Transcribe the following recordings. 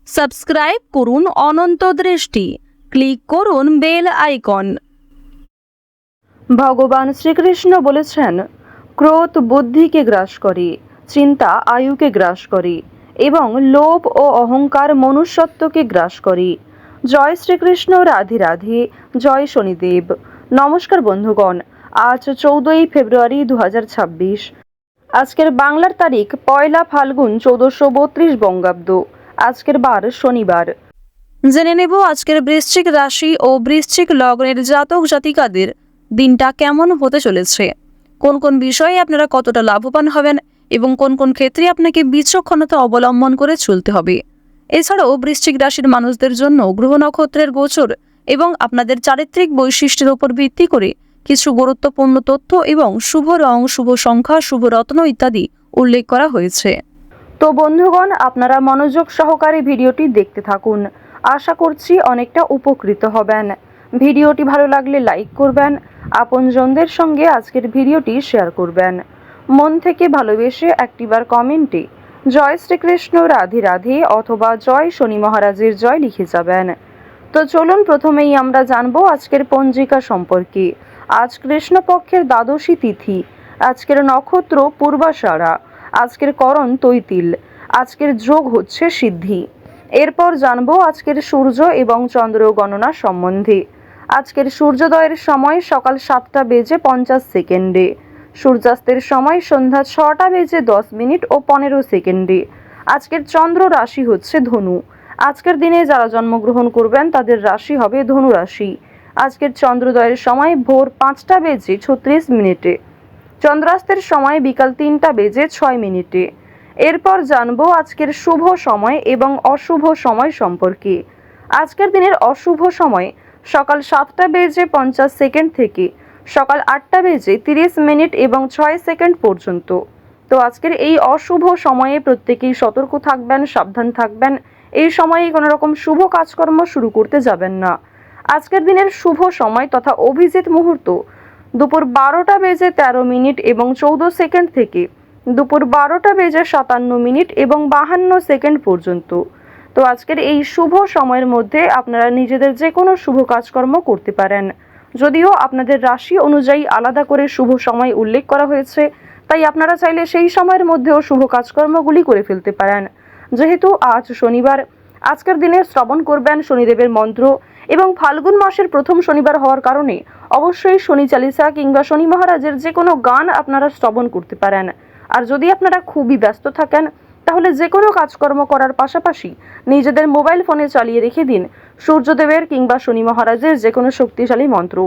Subscribe করুন অনন্ত দৃষ্টি, click করুন বেল আইকন। ভগবান শ্রীকৃষ্ণ বলেছেন, ক্রোধ বুদ্ধিকে গ্রাস করে, চিন্তা আয়ুকে গ্রাস করে এবং লোভ ও অহংকার মনুষ্যত্বকে গ্রাস করে। জয় শ্রীকৃষ্ণ, রাধে রাধে, জয় শনিদেব। নমস্কার বন্ধুগণ, আজ 14ই ফেব্রুয়ারি 2026। আজকের বাংলার তারিখ 1 ফাল্গুন 1432 বঙ্গাব্দ। আজকের বার শনিবার। জেনে নেব আজকের বৃশ্চিক রাশি ও বৃশ্চিক লগ্নের জাতক জাতিকাদের দিনটা কেমন হতে চলেছে, কোন কোন বিষয়ে আপনারা কতটা লাভবান হবেন এবং কোন কোন ক্ষেত্রে আপনাকে বিচক্ষণতা অবলম্বন করে চলতে হবে। এছাড়াও বৃশ্চিক রাশির মানুষদের জন্য গ্রহ নক্ষত্রের গোচর এবং আপনাদের চারিত্রিক বৈশিষ্ট্যের উপর ভিত্তি করে কিছু গুরুত্বপূর্ণ তথ্য এবং শুভ রং, শুভ সংখ্যা, শুভ রত্ন ইত্যাদি উল্লেখ করা হয়েছে। তো বন্ধুগণ, আপনারা মনোযোগ সহকারে ভিডিওটি দেখতে থাকুন। আশা করছি অনেকটা উপকৃত হবেন। ভিডিওটি ভালো লাগলে লাইক করবেন, আপনজনদের সঙ্গে আজকের ভিডিওটি শেয়ার করবেন। মন থেকে ভালোবেসে একটিবার কমেন্টে জয় শ্রীকৃষ্ণ, রাধে রাধে অথবা জয় শনি মহারাজের জয় লিখে যাবেন। তো চলুন প্রথমেই আমরা জানবো আজকের পঞ্জিকা সম্পর্কে। আজ কৃষ্ণপক্ষের দ্বাদশী তিথি, আজকের নক্ষত্র পূর্বাষাঢ়া, আজকের করণ তৈতিল, আজকের যোগ হচ্ছে সিদ্ধি। এরপর জানবো আজকের সূর্য এবং চন্দ্র গণনা সম্বন্ধে। আজকের সূর্যোদয়ের সময় সকাল 7টা বেজে 50 সেকেন্ডে, সূর্যাস্তের সময় সন্ধ্যা 6টা বেজে 10 মিনিট ও 15 সেকেন্ডে। আজকের চন্দ্র রাশি হচ্ছে ধনু। আজকের দিনে যারা জন্মগ্রহণ করবেন তাদের রাশি হবে ধনু রাশি। আজকের চন্দ্রোদয়ের সময় ভোর 5টা বেজে 36 মিনিটে, চন্দ্রাস্তের সময় বিকাল 3টা বেজে 6 মিনিটে। এরপর জানবো আজকের শুভ সময় এবং অশুভ সময় সম্পর্কে। আজকের দিনের অশুভ সময় সকাল 7টা বেজে 50 সেকেন্ড থেকে সকাল 8টা বেজে 30 মিনিট এবং 6 সেকেন্ড পর্যন্ত। তো আজকের এই অশুভ সময়ে প্রত্যেকেই সতর্ক থাকবেন, সাবধান থাকবেন। এই সময়ে কোনো রকম শুভ কাজকর্ম শুরু করতে যাবেন না। আজকের দিনের শুভ সময় তথা অভিজিৎ মুহূর্ত দুপুর 12টা বেজে 13 মিনিট এবং 14 সেকেন্ড থেকে দুপুর 12টা বেজে 57 মিনিট এবং 52 সেকেন্ড পর্যন্ত। তো আজকের এই শুভ সময়ের মধ্যে আপনারা নিজেদের যে কোনো শুভ কাজকর্ম করতে পারেন। যদিও আপনাদের রাশি অনুযায়ী আলাদা করে শুভ সময় উল্লেখ করা হয়েছে, তাই আপনারা চাইলে সেই সময়ের মধ্যেও শুভ কাজকর্মগুলি করে ফেলতে পারেন। যেহেতু আজ শনিবার, আজকের দিনে শ্রবণ করবেন শনিদেবের মন্ত্র এবং ফাল্গুন মাসের প্রথম শনিবার হওয়ার কারণে অবশ্যই শনি চালিসা কিংবা শনি মহারাজের যে কোনো গান আপনারা শ্রবণ করতে পারেন। আর যদি আপনারা খুবই ব্যস্ত থাকেন তাহলে যে কোনো কাজকর্ম করার পাশাপাশি নিজেদের মোবাইল ফোনে চালিয়ে রেখে দিন সূর্যদেবের কিংবা শনি মহারাজের যে কোনো শক্তিশালী মন্ত্র।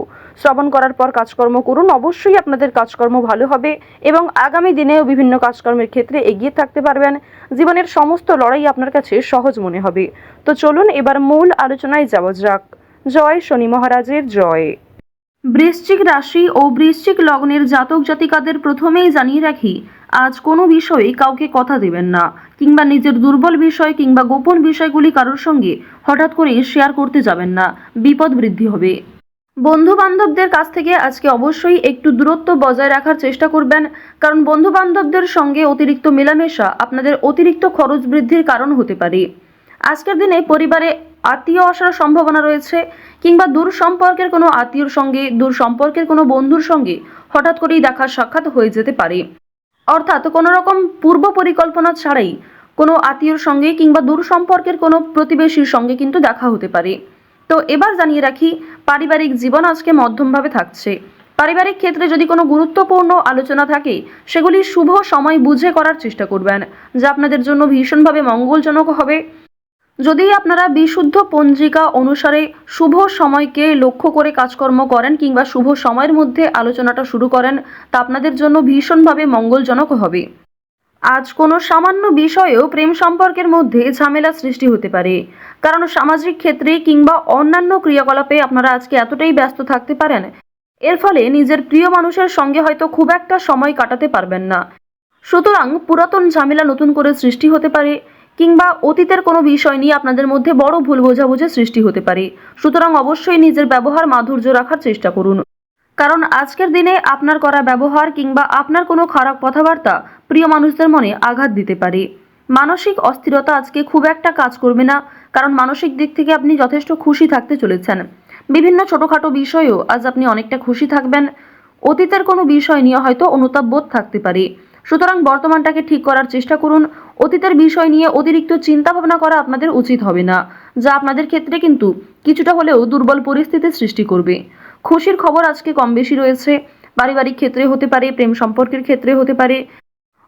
শ্রবণ করার পর কাজকর্ম করুন, অবশ্যই আপনাদের কাজকর্ম ভালো হবে এবং আগামী দিনেও বিভিন্ন কাজকর্মের ক্ষেত্রে এগিয়ে থাকতে পারবেন। জীবনের সমস্ত লড়াই আপনার কাছে সহজ মনে হবে। তো চলুন এবার মূল আলোচনায় যাওয়া যাক। জয় শনি মহারাজের জয়। বৃশ্চিক রাশি ও বৃশ্চিক লগ্নের জাতক জাতিকাদের প্রথমেই জানিয়ে রাখি, আজ কোনো বিষয়ে কাউকে কথা দেবেন না কিংবা নিজের দুর্বল বিষয় কিংবা গোপন বিষয়গুলি কারোর সঙ্গে হঠাৎ করে শেয়ার করতে যাবেন না, বিপদ বৃদ্ধি হবে। বন্ধু বান্ধবদের কাছ থেকে আজকে অবশ্যই একটু দূরত্ব বজায় রাখার চেষ্টা করবেন, কারণ বন্ধু বান্ধবদের সঙ্গে অতিরিক্ত মেলামেশা আপনাদের অতিরিক্ত খরচ বৃদ্ধির কারণ হতে পারে। আজকের দিনে পরিবারে আত্মীয় আসার সম্ভাবনা রয়েছে কিংবা দূর সম্পর্কের কোনো আত্মীয়র সঙ্গে, দূর সম্পর্কের কোনো বন্ধুর সঙ্গে হঠাৎ করেই দেখা সাক্ষাৎ হয়ে যেতে পারে। অর্থাৎ কোনো রকম পূর্ব পরিকল্পনা ছাড়াই কোনো আত্মীয়র সঙ্গে কিংবা দূর সম্পর্কের কোনো প্রতিবেশীর সঙ্গে কিন্তু দেখা হতে পারে। তো এবার জানিয়ে রাখি, পারিবারিক জীবন আজকে মধ্যমভাবে থাকছে। পারিবারিক ক্ষেত্রে যদি কোনো গুরুত্বপূর্ণ আলোচনা থাকে সেগুলি শুভ সময় বুঝে করার চেষ্টা করবেন, যা আপনাদের জন্য ভীষণভাবে মঙ্গলজনক হবে। যদি আপনারা বিশুদ্ধ পঞ্জিকা অনুসারে শুভ সময়কে লক্ষ্য করে কাজকর্ম করেন কিংবা শুভ সময়ের মধ্যে আলোচনাটা শুরু করেন, তা আপনাদের জন্য ভীষণভাবে মঙ্গলজনক হবে। আজ কোনো সামান্য বিষয়েও প্রেম সম্পর্কের মধ্যে ঝামেলা সৃষ্টি হতে পারে, কারণ সামাজিক ক্ষেত্রে কিংবা অন্যান্য ক্রিয়াকলাপে আপনারা আজকে এতটাই ব্যস্ত থাকতে পারেন, এর ফলে নিজের প্রিয় মানুষের সঙ্গে হয়তো খুব একটা সময় কাটাতে পারবেন না। সুতরাং পুরাতন ঝামেলা নতুন করে সৃষ্টি হতে পারে কিংবা অতীতের কোনো বিষয় নিয়ে আপনাদের মধ্যে বড় ভুল বোঝাবুঝি সৃষ্টি হতে পারে। সুতরাং অবশ্যই নিজের ব্যবহার মাধুর্য রাখার চেষ্টা করুন, কারণ আজকের দিনে আপনার করা ব্যবহার কিংবা আপনার কোনো খারাপ কথাবার্তা প্রিয় মানুষদের মনে আঘাত দিতে পারে। মানসিক অস্থিরতা আজকে খুব একটা কাজ করবে না, কারণ মানসিক দিক থেকে আপনি যথেষ্ট খুশি থাকতে চলেছেন। বিভিন্ন ছোটখাটো বিষয়েও আজ আপনি অনেকটা খুশি থাকবেন। অতীতের কোনো বিষয় নিয়ে হয়তো অনুতাপ বোধ থাকতে পারে, সুতরাং বর্তমানটাকে ঠিক করার চেষ্টা করুন। অতীতের বিষয় নিয়ে অতিরিক্ত চিন্তা ভাবনা করা আপনাদের উচিত হবে না, যা আপনাদের ক্ষেত্রে কিন্তু কিছুটা হলেও দুর্বল পরিস্থিতির সৃষ্টি করবে। খুশির খবর আজকে কম বেশি রয়েছে, পারিবারিক ক্ষেত্রে হতে পারে, প্রেম সম্পর্কের ক্ষেত্রে হতে পারে,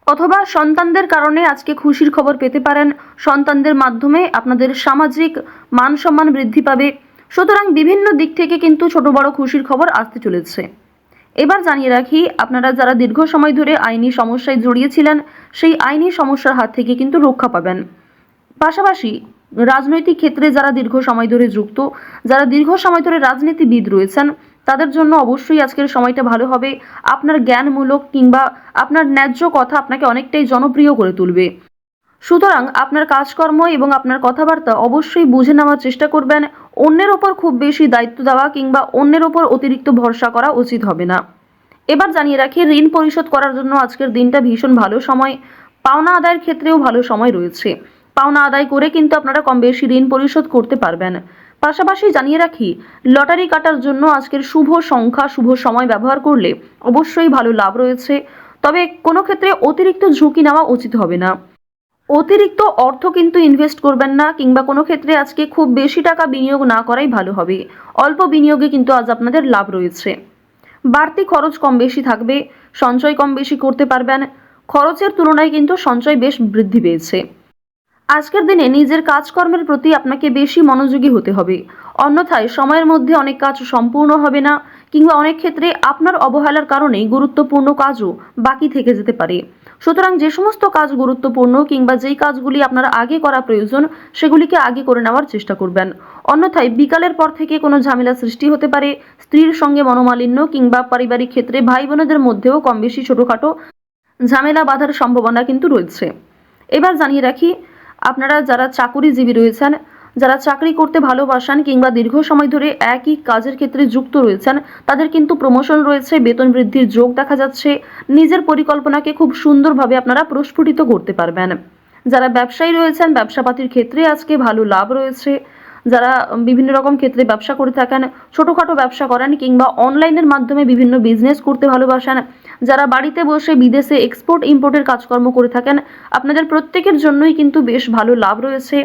অথবা সন্তানদের কারণে আজকে খুশির খবর পেতে পারেন। সন্তানদের মাধ্যমে আপনাদের সামাজিক মান সম্মান বৃদ্ধি পাবে। সুতরাং বিভিন্ন দিক থেকে কিন্তু ছোট বড় খুশির খবর আসতে চলেছে। এবার জানিয়ে রাখি, আপনারা যারা দীর্ঘ সময় ধরে আইনি সমস্যায় জড়িয়েছিলেন, সেই আইনি সমস্যার হাত থেকে কিন্তু রক্ষা পাবেন। পাশাপাশি রাজনৈতিক ক্ষেত্রে যারা দীর্ঘ সময় ধরে যুক্ত, যারা দীর্ঘ সময় ধরে রাজনীতিবিদ রয়েছেন, তাদের জন্য অবশ্যই আজকের সময়টা ভালো হবে। আপনার জ্ঞানমূলক কিংবা আপনার ন্যায্য কথা আপনাকে অনেকটাই জনপ্রিয় করে তুলবে। সুতরাং আপনার কাজকর্ম এবং আপনার কথাবার্তা অবশ্যই বুঝে নেওয়ার চেষ্টা করবেন। অন্যের ওপর খুব বেশি দায়িত্ব দেওয়া কিংবা অন্যের ওপর অতিরিক্ত ভরসা করা উচিত হবে না। এবার জানিয়ে রাখি, ঋণ পরিশোধ করার জন্য আজকের দিনটা ভীষণ ভালো সময়। পাওনা আদায়ের ক্ষেত্রেও ভালো সময় রয়েছে। পাওনা আদায় করে কিন্তু আপনারা কম বেশি ঋণ পরিশোধ করতে পারবেন। পাশাপাশি জানিয়ে রাখি, লটারি কাটার জন্য আজকের শুভ সংখ্যা, শুভ সময় ব্যবহার করলে অবশ্যই ভালো লাভ রয়েছে। তবে কোনো ক্ষেত্রে অতিরিক্ত ঝুঁকি নেওয়া উচিত হবে না। অতিরিক্ত অর্থ কিন্তু ইনভেস্ট করবেন না, কিংবা কোনো ক্ষেত্রে আজকে খুব বেশি টাকা বিনিয়োগ না করাই ভালো হবে। অল্প বিনিয়োগে কিন্তু আজ আপনাদের লাভ রয়েছে। বাড়তি খরচ কম বেশি থাকবে, সঞ্চয় কম বেশি করতে পারবেন। খরচের তুলনায় কিন্তু সঞ্চয় বেশ বৃদ্ধি পেয়েছে। আজকের দিনে নিজের কাজকর্মের প্রতি আপনাকে বেশি মনোযোগী হতে হবে, অন্যথায় সময়ের মধ্যে অনেক কাজ সম্পূর্ণ হবে না, কিংবা অনেক ক্ষেত্রে আপনার অবহেলার কারণে গুরুত্বপূর্ণ কাজও বাকি থেকে যেতে পারে। সুতরাং যে সমস্ত কাজ গুরুত্বপূর্ণ কিংবা যেই কাজগুলি আপনার আগে করা প্রয়োজন, সেগুলিকে আগে করে নেওয়ার চেষ্টা করবেন। অন্যথায় বিকালের পর থেকে কোনো ঝামেলা সৃষ্টি হতে পারে। স্ত্রীর সঙ্গে মনোমালিন্য কিংবা পারিবারিক ক্ষেত্রে ভাই বোনেদের মধ্যেও কম বেশি ছোটখাটো ঝামেলা বাঁধার সম্ভাবনা কিন্তু রয়েছে। এবার জানিয়ে রাখি, আপনারা যারা চাকুরিজীবী রয়েছেন, যারা চাকরি করতে ভালোবাসেন কিংবা দীর্ঘ সময় ধরে একই কাজের ক্ষেত্রে যুক্ত রয়েছেন, তাদের কিন্তু প্রমোশন রয়েছে, বেতন বৃদ্ধির যোগ দেখা যাচ্ছে। নিজের পরিকল্পনাকে খুব সুন্দরভাবে আপনারা প্রস্ফুটিত করতে পারবেন। যারা ব্যবসায়ী রয়েছেন, ব্যবসাপাতির ক্ষেত্রে আজকে ভালো লাভ রয়েছে। যারা বিভিন্ন রকম ক্ষেত্রে ব্যবসা করে থাকেন, ছোটোখাটো ব্যবসা করেন কিংবা অনলাইনের মাধ্যমে বিভিন্ন বিজনেস করতে ভালোবাসেন, যারা বাড়িতে বসে বিদেশে এক্সপোর্ট ইম্পোর্টের কাজকর্ম করে থাকেন, আপনাদের প্রত্যেকের জন্যই কিন্তু বেশ ভালো লাভ রয়েছে।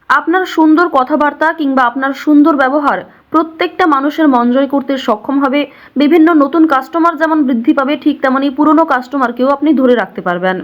আপনার সুন্দর কথাবার্তা কিংবা আপনার সুন্দর ব্যবহার প্রত্যেকটা মানুষের মন জয় করতে সক্ষম হবে। বিভিন্ন নতুন কাস্টমার যেমন বৃদ্ধি পাবে, ঠিক তেমনি পুরনো কাস্টমারকেও আপনি ধরে রাখতে পারবেন।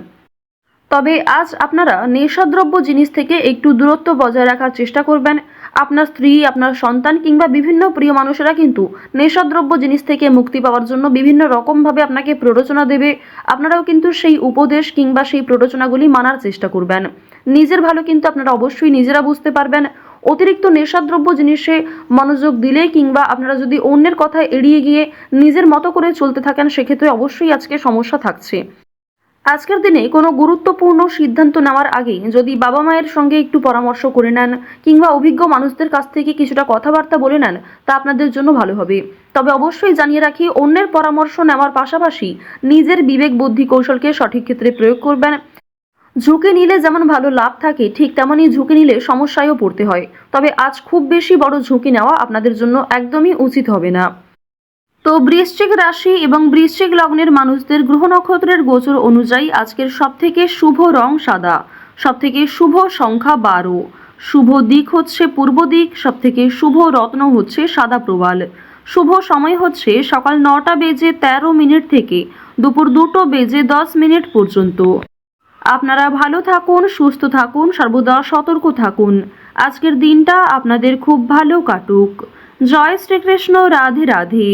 তবে আজ আপনারা নেশাদ্রব্য জিনিস থেকে একটু দূরত্ব বজায় রাখার চেষ্টা করবেন। আপনার স্ত্রী, আপনার সন্তান কিংবা বিভিন্ন প্রিয় মানুষেরা কিন্তু নেশাদ্রব্য জিনিস থেকে মুক্তি পাওয়ার জন্য বিভিন্ন রকমভাবে আপনাকে প্ররোচনা দেবে। আপনারাও কিন্তু সেই উপদেশ কিংবা সেই প্ররোচনাগুলি মানার চেষ্টা করবেন। নিজের ভালো কিন্তু আপনারা অবশ্যই নিজেরা বুঝতে পারবেন। অতিরিক্ত নেশাদ্রব্য জিনিসে মনোযোগ দিলে কিংবা আপনারা যদি অন্যের কথা এড়িয়ে গিয়ে নিজের মতো করে চলতে থাকেন, সেক্ষেত্রে অবশ্যই আজকে সমস্যা থাকছে। আজকের দিনে কোনো গুরুত্বপূর্ণ সিদ্ধান্ত নেওয়ার আগে যদি বাবা মায়ের সঙ্গে একটু পরামর্শ করে নেন কিংবা অভিজ্ঞ মানুষদের কাছ থেকে কিছুটা কথাবার্তা বলে নেন, তা আপনাদের জন্য ভালো হবে। তবে অবশ্যই জানিয়ে রাখি, অন্যের পরামর্শ নেওয়ার পাশাপাশি নিজের বিবেক বুদ্ধি কৌশলকে সঠিক ক্ষেত্রে প্রয়োগ করবেন। ঝুঁকি নিলে যেমন ভালো লাভ থাকে, ঠিক তেমনই ঝুঁকি নিলে সমস্যায়ও পড়তে হয়। তবে আজ খুব বেশি বড় ঝুঁকি নেওয়া আপনাদের জন্য একদমই উচিত হবে না। তো বৃশ্চিক রাশি এবং বৃশ্চিক লগ্নের মানুষদের গ্রহ নক্ষত্রের গোচর অনুযায়ী আজকের সবথেকে শুভ রং সাদা, সবথেকে শুভ সংখ্যা 12, শুভ দিক হচ্ছে পূর্ব দিক, সবথেকে শুভ রত্ন হচ্ছে সাদা প্রবাল। শুভ সময় হচ্ছে সকাল 9টা বেজে 13 মিনিট থেকে দুপুর 2টো বেজে 10 মিনিট পর্যন্ত। আপনারা ভালো থাকুন, সুস্থ থাকুন, সর্বদা সতর্ক থাকুন। আজকের দিনটা আপনাদের খুব ভালো কাটুক। জয় শ্রীকৃষ্ণ। রাধে রাধে।